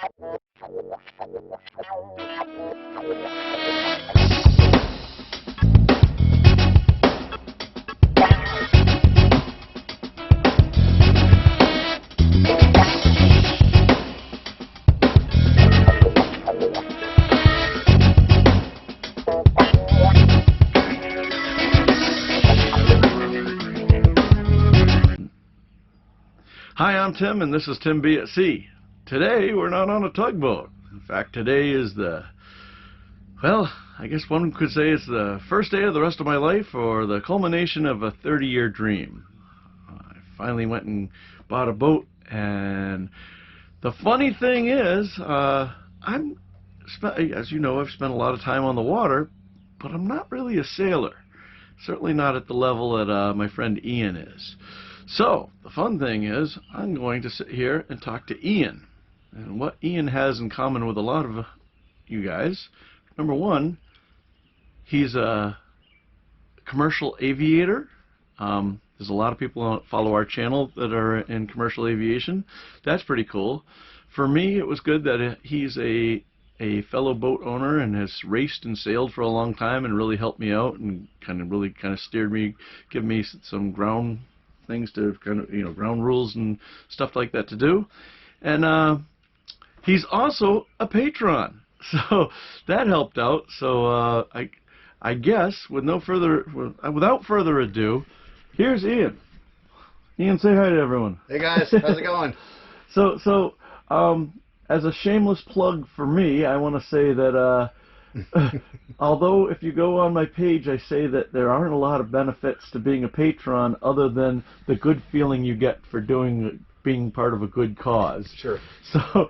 Hi, I'm Tim, and this is Tim B at Sea. Today, we're not on a tugboat. In fact, today is well, I guess one could say it's the first day of the rest of my life, or the culmination of a 30-year dream. I finally went and bought a boat, and the funny thing is, as you know, I've spent a lot of time on the water, but I'm not really a sailor. Certainly not at the level that my friend Ian is. So, the fun thing is, I'm going to sit here and talk to Ian. And what Ian has in common with a lot of you guys, number one, he's a commercial aviator. There's a lot of people that follow our channel that are in commercial aviation. That's pretty cool. For me, it was good that he's a fellow boat owner and has raced and sailed for a long time and really helped me out and really steered me, given me some ground things to ground rules and stuff like that to do. And he's also a patron, so that helped out. So I guess without further ado, here's Ian. Ian, say hi to everyone. Hey guys, how's it going? So as a shameless plug for me, I want to say that although if you go on my page, I say that there aren't a lot of benefits to being a patron other than the good feeling you get for being part of a good cause. Sure. So,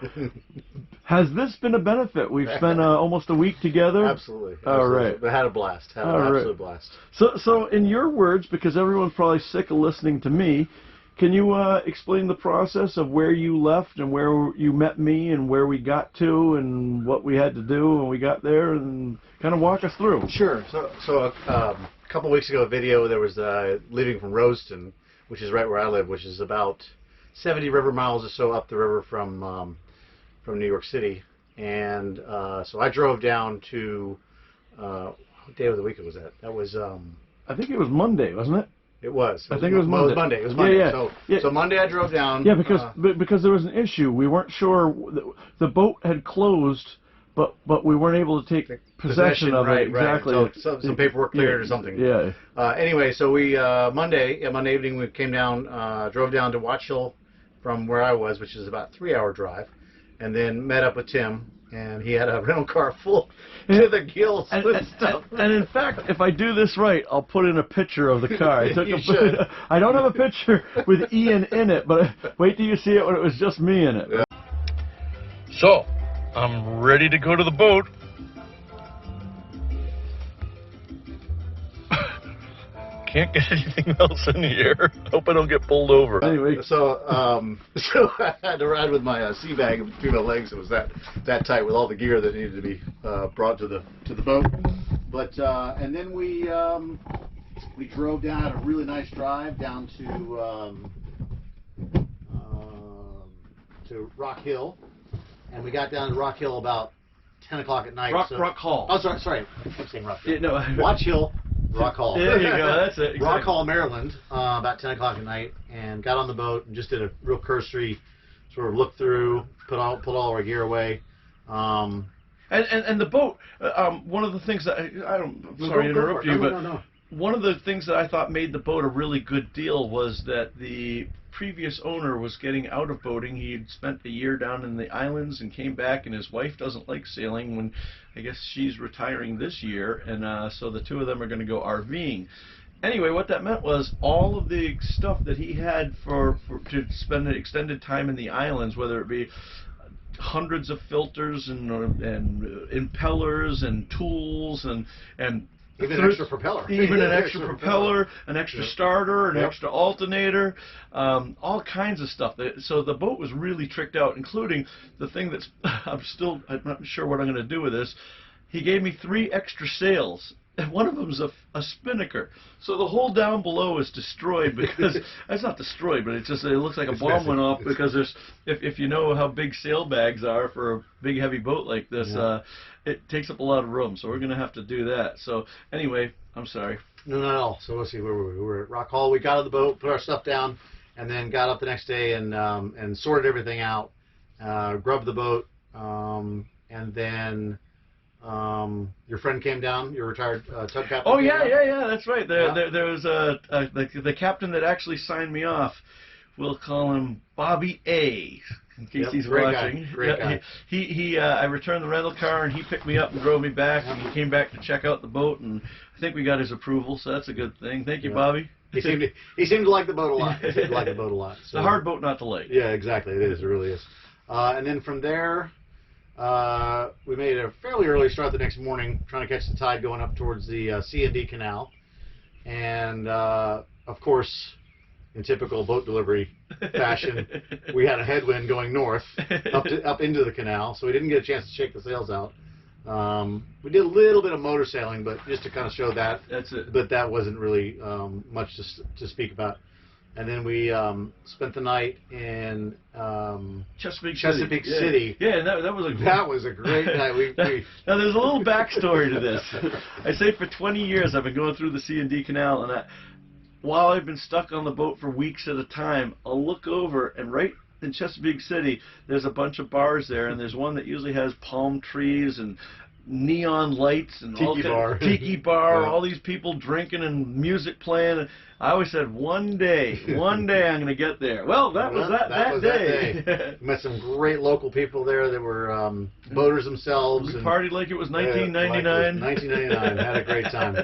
has this been a benefit? We've spent almost a week together. Absolutely. All right. We had a blast. Had an absolute blast. So in your words, because everyone's probably sick of listening to me, can you explain the process of where you left and where you met me and where we got to and what we had to do when we got there, and kind of walk us through? Sure. So a couple weeks ago, a video, there was leaving from Rosedon, which is right where I live, which is about 70 river miles or so up the river from New York City. And so I drove down to, what day of the week was that? That was... I think it was Monday, wasn't it? It was. I think it was Monday. It was Monday. Yeah. So Monday I drove down. Yeah, because there was an issue. We weren't sure. The boat had closed, but we weren't able to take possession of it. Exactly. Right. So some paperwork cleared or something. Yeah. Anyway, so we Monday evening we came down, drove down to Watch Hill from where I was, which is about a 3-hour drive, and then met up with Tim. And he had a rental car full to the gills with stuff. And in fact, if I do this right, I'll put in a picture of the car. You should. I don't have a picture with Ian in it, but wait till you see it when it was just me in it. Yeah. So, I'm ready to go to the boat. Can't get anything else in here. Hope I don't get pulled over. Anyway, so I had to ride with my sea bag between my legs. It was that tight with all the gear that needed to be brought to the boat. But and then we drove down, had a really nice drive down to Rock Hill, and we got down to Rock Hill about 10 o'clock at night. Rock Hall. Oh, sorry. I'm saying Rock Hill. Yeah, no. Watch Hill. Rock Hall. There you go, that's it. Exactly. Rock Hall, Maryland, about 10 o'clock at night, and got on the boat and just did a real cursory sort of look through, put all our gear away. And the boat, one of the things that I'm sorry to interrupt you, but one of the things that I thought made the boat a really good deal was that the previous owner was getting out of boating. He had spent a year down in the islands and came back, and his wife doesn't like sailing. When I guess she's retiring this year, and so the two of them are going to go RVing. Anyway, what that meant was all of the stuff that he had to spend an extended time in the islands, whether it be hundreds of filters and impellers and tools and even an extra propeller. Even an extra propeller, an extra starter, an extra alternator, all kinds of stuff. So the boat was really tricked out, including the thing that's, I'm not sure what I'm going to do with this. He gave me 3 extra sails and one of them's a spinnaker. So the whole down below is destroyed because it's not destroyed, but it looks like a bomb messy. went off because there's if you know how big sailbags are for a big heavy boat like this, Yeah. it takes up a lot of room. So we're gonna have to do that. So anyway, I'm sorry. No. So let's see, where were we? We were at Rock Hall. We got out of the boat, put our stuff down, and then got up the next day and sorted everything out, grubbed the boat, and then your friend came down, your retired tug captain. Oh came yeah, down. that's right. There was the captain that actually signed me off. We'll call him Bobby A. In case Yep, he's great watching. guy, great guy. I returned the rental car and he picked me up and drove me back and he came back to check out the boat and I think we got his approval, so that's a good thing. Thank you, Yeah. Bobby. He seemed to like the boat a lot. He seemed to like the boat a lot. It's So, a hard boat not to like. Yeah, exactly. It is. It really is. And then from there, we made a fairly early start the next morning, trying to catch the tide going up towards the C&D Canal, and of course, in typical boat delivery fashion, we had a headwind going north up into the canal, so we didn't get a chance to shake the sails out. We did a little bit of motor sailing, but just to kind of show that. That's it. But that wasn't really much to speak about. And then we spent the night in Chesapeake City. City. Yeah, that was a That was a great night. Now there's a little backstory to this. I say for 20 years I've been going through the C&D Canal, and while I've been stuck on the boat for weeks at a time, I'll look over and right in Chesapeake City there's a bunch of bars there, and there's one that usually has palm trees and neon lights and tiki bar, Yeah. all these people drinking and music playing. And I always said one day I'm going to get there. Well, that was that day. We met some great local people there that were boaters themselves. We and partied like it was 1999. Like it was 1999. Had a great time.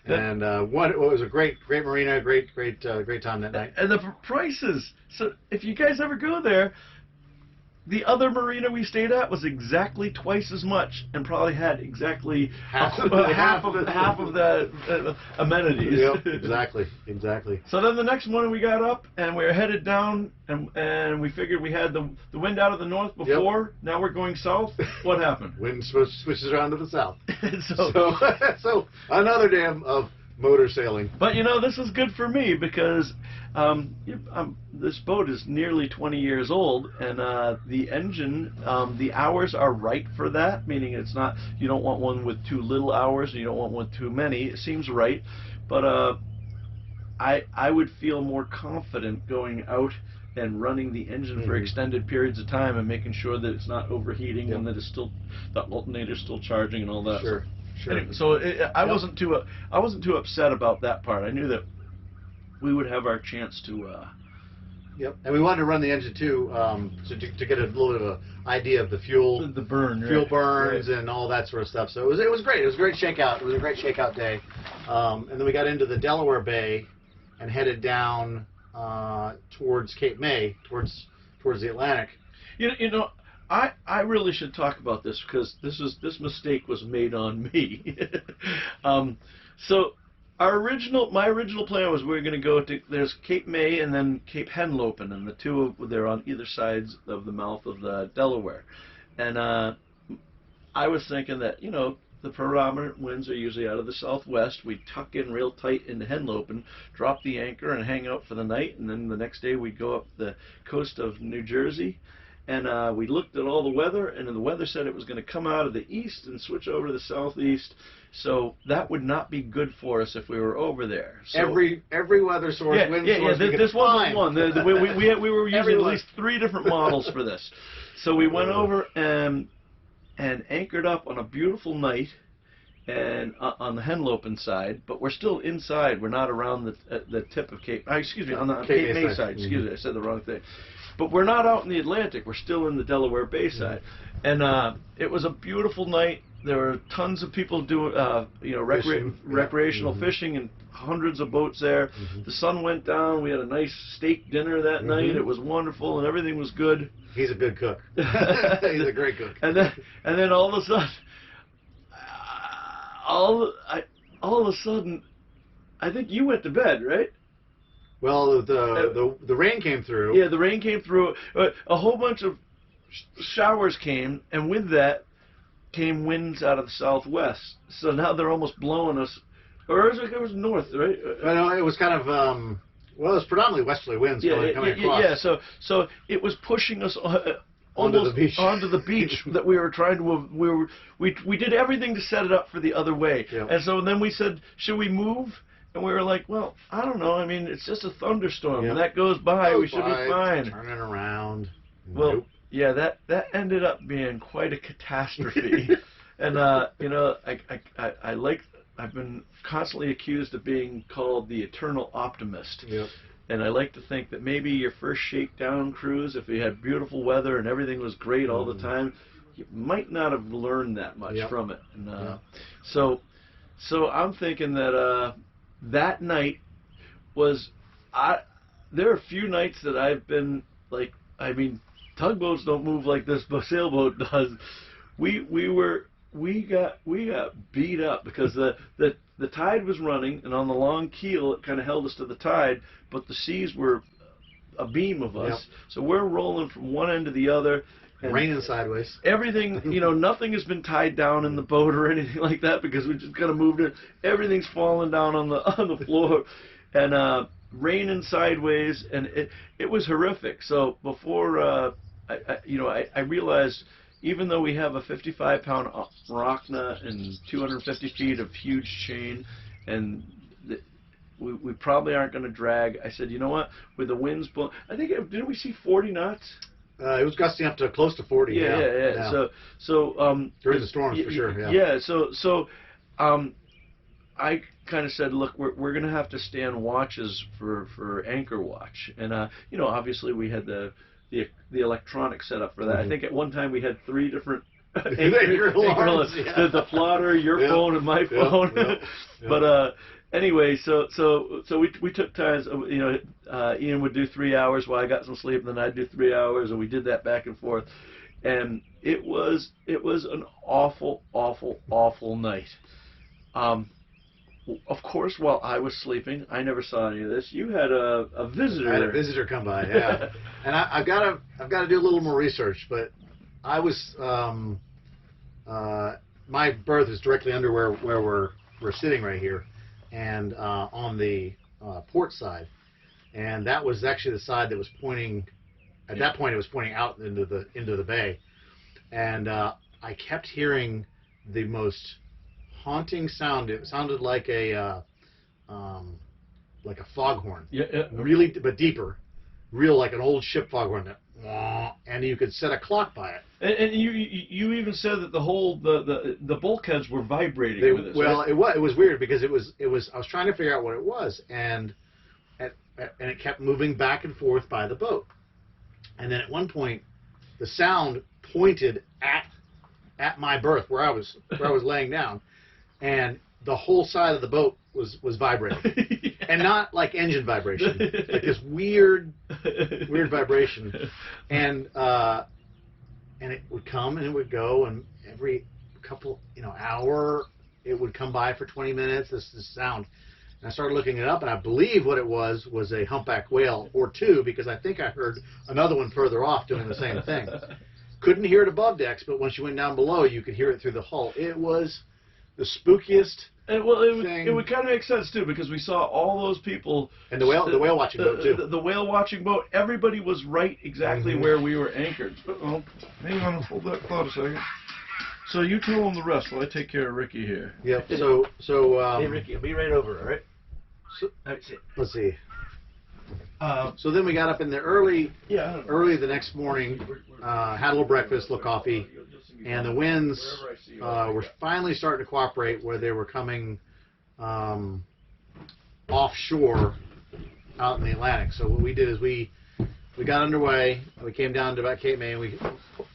And it was a great marina, great time that night. And the prices. So if you guys ever go there, the other marina we stayed at was exactly twice as much, and probably had exactly half of the amenities. Yep, exactly. So then the next morning we got up and we were headed down, and we figured we had the wind out of the north before. Yep. Now we're going south. What happened? Wind switches around to the south. so another dam of motor sailing. But you know, this is good for me because this boat is nearly 20 years old, and the engine, the hours are right for that, meaning it's not, you don't want one with too little hours and you don't want one too many. It seems right, but I would feel more confident going out and running the engine for extended periods of time and making sure that it's not overheating and that it's still, the alternator's still charging and all that. Sure. Anyway, so I wasn't too upset about that part. I knew that we would have our chance to. Yep, and we wanted to run the engine too, to get a little bit of an idea of the fuel, the burn, fuel burns, and all that sort of stuff. So it was great. It was a great shakeout. It was a great shakeout day. And then we got into the Delaware Bay and headed down towards Cape May, towards the Atlantic. You know. I really should talk about this because this mistake was made on me. So my original plan was we were going to go to, there's Cape May and then Cape Henlopen, and the two they're on either sides of the mouth of the Delaware. And I was thinking that, you know, the predominant winds are usually out of the southwest. We tuck in real tight into Henlopen, drop the anchor and hang out for the night, and then the next day we go up the coast of New Jersey. And we looked at all the weather, and the weather said it was going to come out of the east and switch over to the southeast. So that would not be good for us if we were over there. So Every weather source, wind source. This wasn't one. We were using at least 3 different models for this. So we went over and anchored up on a beautiful night, and on the Henlopen side, but we're still inside. We're not around the tip of Cape. Excuse me, on the Cape May side. Excuse me, I said the wrong thing. But we're not out in the Atlantic. We're still in the Delaware Bay side, and it was a beautiful night. There were tons of people doing, recreational fishing, and hundreds of boats there. The sun went down. We had a nice steak dinner that night. It was wonderful, and everything was good. He's a good cook. He's a great cook. And then all of a sudden, all of a sudden, I think you went to bed, right? Well, the rain came through. Yeah, the rain came through. A whole bunch of showers came, and with that, came winds out of the southwest. So now they're almost blowing us. Or it was north, right? I know it was kind of well, it was predominantly westerly winds coming across. Yeah. So it was pushing us almost onto the beach that we were trying to. We did everything to set it up for the other way. Yep. And so then we said, should we move? And we were like, well, I don't know. I mean, it's just a thunderstorm. Yep. When that goes by, we should be fine. Turn it around. Well, Nope. yeah, that ended up being quite a catastrophe. And you know, I've been constantly accused of being called the eternal optimist. Yep. And I like to think that maybe your first shakedown cruise, if we had beautiful weather and everything was great all the time, you might not have learned that much from it. And so I'm thinking that that night was there are a few nights that I've been like, I mean, tugboats don't move like this, but sailboat does. We got beat up because the tide was running, and on the long keel it kind of held us to the tide, but the seas were a beam of us. Yep. So we're rolling from one end to the other. And raining sideways. Everything, you know, nothing has been tied down in the boat or anything like that because we just kind of moved it. Everything's falling down on the floor, and raining sideways, and it was horrific. So before I realized, even though we have a 55-pound Rockna and 250 feet of huge chain, and we probably aren't going to drag, I said, you know what, with the winds blowing, I think, didn't we see 40 knots? It was gusting up to close to 40. Yeah. So during the storms, for sure. Yeah. So I kind of said, look, we're going to have to stand watches for anchor watch, and you know, obviously we had the electronic setup for that. I think at one time we had 3 different anchor alarms, the plotter, your phone, and my phone. But anyway, so we took times. You know, Ian would do 3 hours while I got some sleep, and then I'd do 3 hours, and we did that back and forth. And it was an awful night. Of course, while I was sleeping, I never saw any of this. You had a visitor. I had a visitor come by, yeah. And I've got to do a little more research, but I was my berth is directly under where we're sitting right here, and on the port side, and that was actually the side that was pointing. At that point, it was pointing out into the bay, and I kept hearing the most haunting sound. It sounded like a foghorn. Yeah. Really, but deeper, real like an old ship foghorn. And you could set a clock by it. And you even said that the bulkheads were vibrating with this. Well, right? it was weird because it was I was trying to figure out what it was, and it kept moving back and forth by the boat. And then at one point, the sound pointed at my berth where I was laying down, and the whole side of the boat was vibrating, and not like engine vibration, like this weird vibration, and it would come and it would go, and every couple hour it would come by for 20 minutes. This sound. And I started looking it up, and I believe what it was a humpback whale or 2, because I think I heard another one further off doing the same thing. Couldn't hear it above decks, but once you went down below, you could hear it through the hull. It was the spookiest thing. It would kind of make sense too, because we saw all those people and the whale watching boat too. The whale watching boat. Everybody was right exactly where we were anchored. Oh, hang on, hold that thought a second. So you tell them the rest while I take care of Ricky here. Yep. So hey Ricky, I'll be right over. All right. Let's see. So then we got up in the early the next morning, had a little breakfast, a little coffee, and the winds were finally starting to cooperate, where they were coming offshore out in the Atlantic. So what we did is we got underway, we came down to about Cape May, and we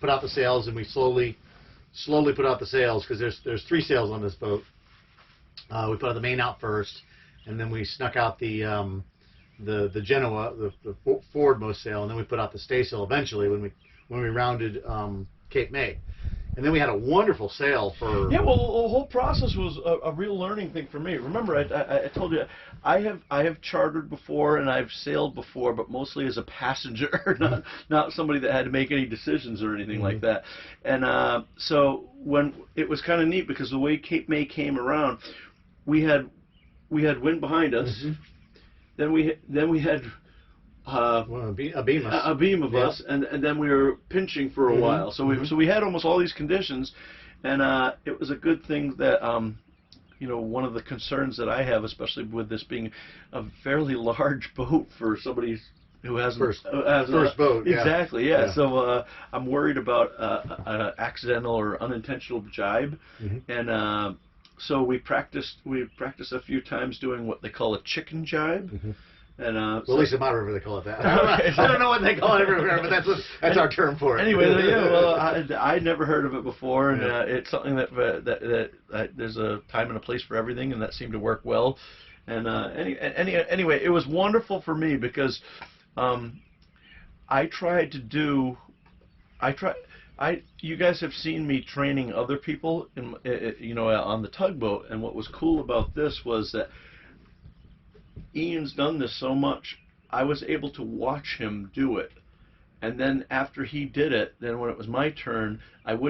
put out the sails, and we slowly put out the sails, because there's 3 sails on this boat. We put the main out first, and then we snuck out the Genoa, the forwardmost sail, and then we put out the staysail eventually when we rounded Cape May. And then we had a wonderful sail for... Yeah, well, the whole process was a real learning thing for me. Remember, I told you, I have chartered before and I've sailed before, but mostly as a passenger, not somebody that had to make any decisions or anything like that. And so when it was kind of neat because the way Cape May came around, we had wind behind us. Then we had well, a beam of us, and then we were pinching for a while. So we had almost all these conditions, and it was a good thing that you know, one of the concerns that I have, especially with this being a fairly large boat for somebody who has first boat. Exactly, yeah. So I'm worried about an accidental or unintentional jibe, and so we practiced a few times doing what they call a chicken jibe. And, well, at least in my river they call it that. I don't know what they call it everywhere, but that's our term for it. Anyway, yeah, well, I'd never heard of it before, and it's something that there's a time and a place for everything, and that seemed to work well. And anyway, it was wonderful for me because you guys have seen me training other people you know, on the tugboat, and what was cool about this was that Ian's done this so much, I was able to watch him do it. And then after he did it, then when it was my turn,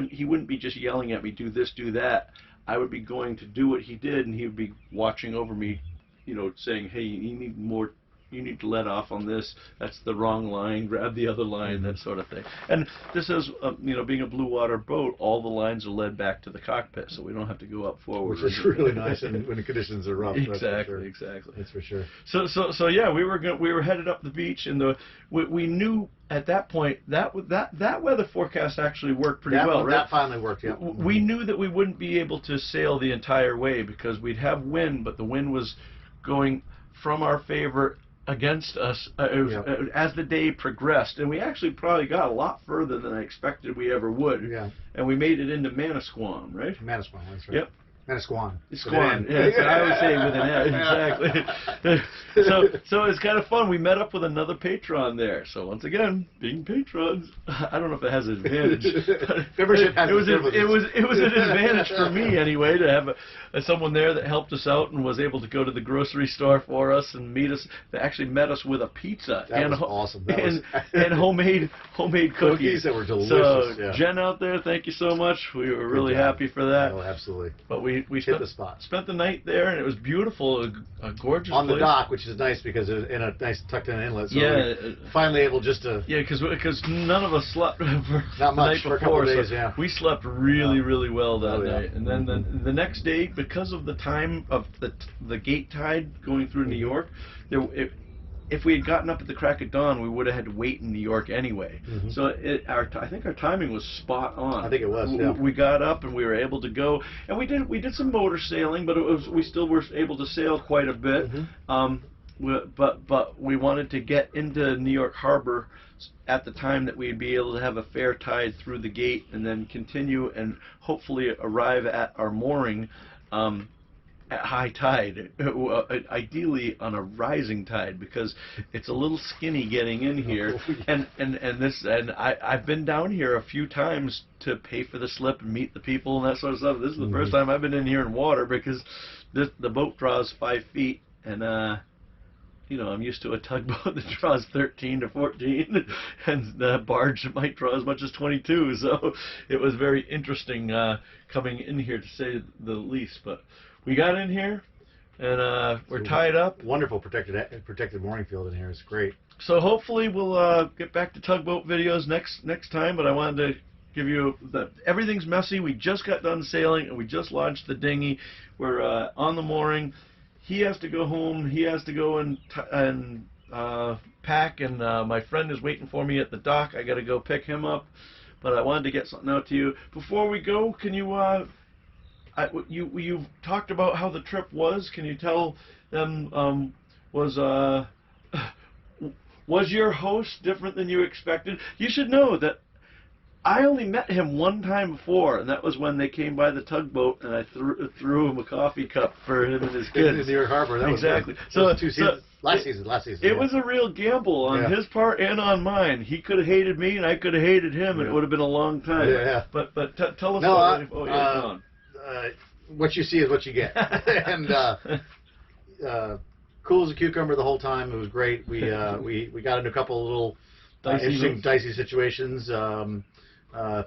he wouldn't be just yelling at me, do this, do that. I would be going to do what he did, and he would be watching over me, you know, saying, hey, you need more, you need to let off on this, that's the wrong line, grab the other line, that sort of thing. And this is, you know, being a blue water boat, all the lines are led back to the cockpit, so we don't have to go up forward. Which is really nice when the conditions are rough. Exactly, exactly. That's for sure. So yeah, we were headed up the beach, and we knew at that point that weather forecast actually worked pretty well, right? That finally worked, yeah. We knew that we wouldn't be able to sail the entire way because we'd have wind, but the wind was going from our favor against us as the day progressed, and we actually probably got a lot further than I expected we ever would. Yeah. And we made it into Manasquan, right? Manasquan, that's right. Yep. Manasquan. Squan, yeah, I always say with an N, exactly. So it's kind of fun. We met up with another patron there. So once again, being patrons, I don't know if it has an advantage. Membership has it was an advantage for me anyway to have someone there that helped us out and was able to go to the grocery store for us and meet us. They actually met us with a pizza and awesome. and homemade cookies that were delicious. So Jen out there, thank you so much. We were really happy for that. Oh, absolutely. But we spent the night there, and it was beautiful, a gorgeous on place. the dock, which is nice because it was in a nice tucked-in inlet. So yeah, finally able just to. Yeah, because none of us slept for not much the night before, for a couple of days. so yeah, we slept really well that night. And then Mm-hmm. the next day, because of the time of the gate tide going through New York, if we had gotten up at the crack of dawn, we would have had to wait in New York anyway. So I think our timing was spot on. I think it was. Yeah. We got up and we were able to go, and we did some motor sailing, but we still were able to sail quite a bit. But we wanted to get into New York Harbor at the time that we'd be able to have a fair tide through the gate, and then continue and hopefully arrive at our mooring at high tide, ideally on a rising tide, because it's a little skinny getting in here. And I've been down here a few times to pay for the slip and meet the people and that sort of stuff. This is the first time I've been in here in water, because the boat draws 5 feet, and you know, I'm used to a tugboat that draws 13 to 14, and the barge that might draw as much as 22. So it was very interesting coming in here, to say the least. But we got in here, and we're tied up. Wonderful protected mooring field in here. It's great. So hopefully we'll get back to tugboat videos next time. But I wanted to give you everything's messy. We just got done sailing, and we just launched the dinghy. We're on the mooring. He has to go home. He has to go and pack, and my friend is waiting for me at the dock. I got to go pick him up, but I wanted to get something out to you before we go. Can you? You've talked about how the trip was. Can you tell them was your host different than you expected? You should know that I only met him one time before, and that was when they came by the tugboat, and I threw him a coffee cup for him and his kids. In New York Harbor, that exactly. was so 2 seasons. Last season. It was a real gamble on his part and on mine. He could have hated me, and I could have hated him, and it would have been a long time. Yeah. But tell us what you're doing. What you see is what you get. And cool as a cucumber the whole time. It was great. We got into a couple of little dicey situations.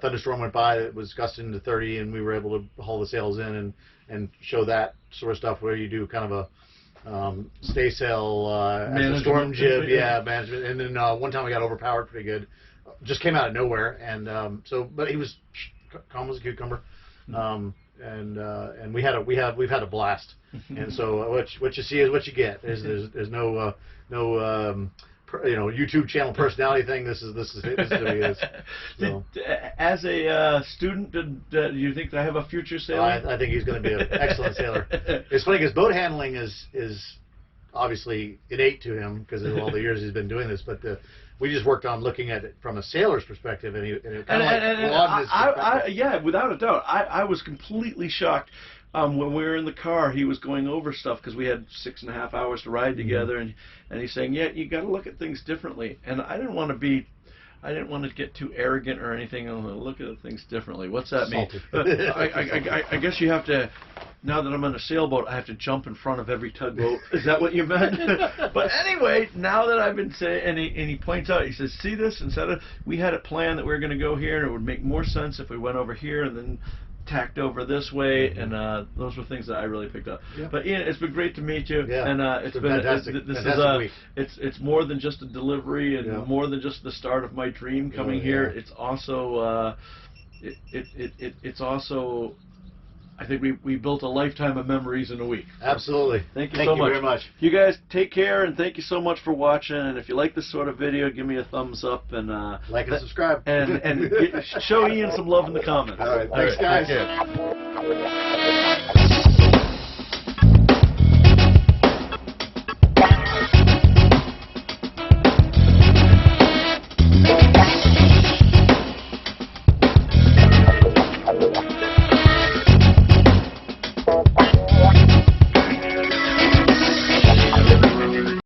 Thunderstorm went by. It was gusting into 30, and we were able to haul the sails in and show that sort of stuff where you do kind of a stay sail as a storm jib, management. And then one time we got overpowered pretty good. Just came out of nowhere, and but he was calm as a cucumber. And we've had a blast. And so what you see is what you get. There's no YouTube channel personality thing. This is who he is. So. As a student, do you think I have a future sailor? I think he's going to be an excellent sailor. It's funny because boat handling is obviously innate to him because of all the years he's been doing this. But we just worked on looking at it from a sailor's perspective, and it kind of broadened his perspective. Yeah, without a doubt. I was completely shocked. When we were in the car, he was going over stuff because we had 6.5 hours to ride together, and he's saying, "Yeah, you got to look at things differently." And I didn't want to get too arrogant or anything. I want to look at things differently. What's that mean? I guess you have to. Now that I'm on a sailboat, I have to jump in front of every tugboat. Is that what you meant? But anyway, now that I've been saying, and he points out, he says, "See this? We had a plan that we were going to go here, and it would make more sense if we went over here and then tacked over this way," and those were things that I really picked up. Yeah. But Ian, it's been great to meet you, and it's been fantastic. It's more than just a delivery, and more than just the start of my dream coming here. It's also it's also, I think we built a lifetime of memories in a week. Absolutely. Thank you so much. Very much. You guys take care, and thank you so much for watching. And if you like this sort of video, give me a thumbs up and like and subscribe, and show Ian some love in the comments. All right, thanks, guys.